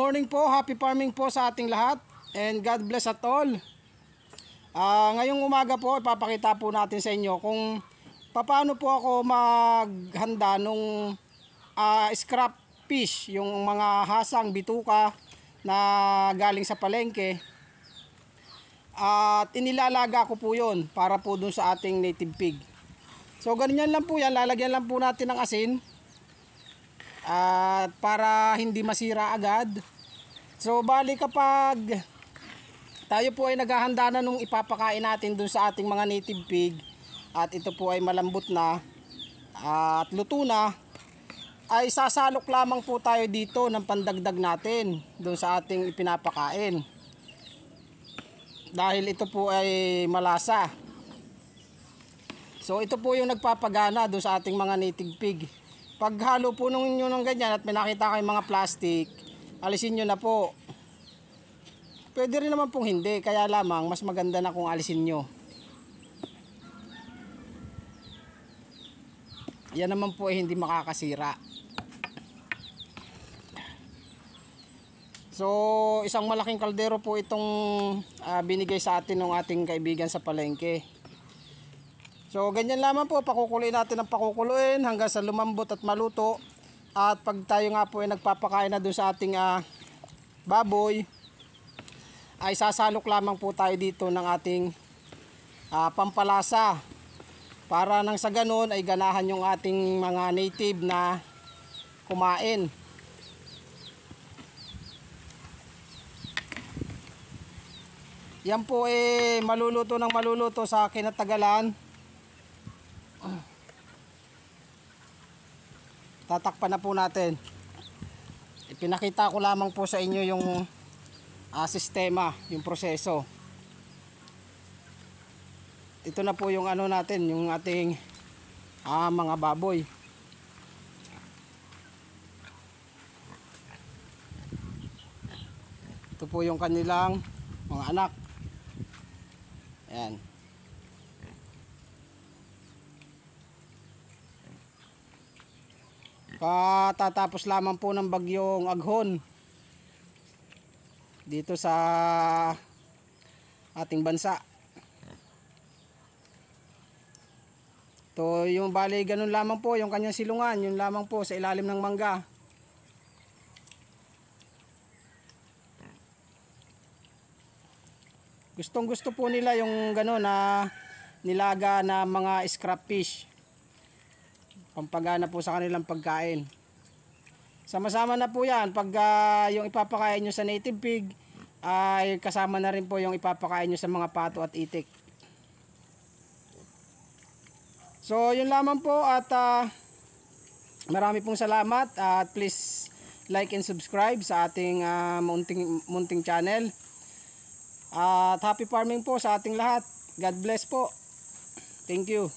morning po, happy farming po sa ating lahat and God bless at all. Ngayong umaga po, ipapakita po natin sa inyo kung paano po ako maghanda nung scrap fish, yung mga hasang bituka na galing sa palengke. At inilalaga ko po yun para po dun sa ating native pig. So ganyan lang po yan, lalagyan lang po natin ng asin. At para hindi masira agad. So bali kapag tayo po ay naghahanda na nung ipapakain natin dun sa ating mga native pig, at ito po ay malambot na at luto na, ay sasalok lamang po tayo dito ng pandagdag natin dun sa ating ipinapakain. Dahil ito po ay malasa. So ito po yung nagpapagana dun sa ating mga native pig. Pag halo po nyo ng ganyan at may nakita kayong mga plastic, alisin nyo na po. Pwede rin naman pong hindi, kaya lamang mas maganda na kung alisin nyo. Yan naman po ay hindi makakasira. So isang malaking kaldero po itong binigay sa atin ng ating kaibigan sa palengke. So ganyan lamang po, pakukuloyin natin ng pakukuloyin hanggang sa lumambot at maluto. At pag tayo nga po ay nagpapakain na doon sa ating baboy, ay sasalok lamang po tayo dito ng ating pampalasa. Para nang sa ganun ay ganahan yung ating mga native na kumain. Yan po eh maluluto ng maluluto sa kinatagalan. Tatakpan na po natin. Ipinakita ko lamang po sa inyo yung sistema, yung proseso. Ito na po yung ano natin, yung ating mga baboy. Ito po yung kanilang mga anak. Ayan. Katatapos lamang po ng bagyong Aghon dito sa ating bansa. To yung bali ganun lamang po yung kanyang silungan, yun lamang po sa ilalim ng mangga. Gustong gusto po nila yung gano'n na nilaga na mga scrap fish. Pampagana po sa kanilang pagkain. Sama-sama na po yan. Pag yung ipapakain nyo sa native pig, ay kasama na rin po yung ipapakain nyo sa mga pato at itik. So yun lamang po, at marami pong salamat. At please like and subscribe sa ating munting channel. At happy farming po sa ating lahat. God bless po. Thank you.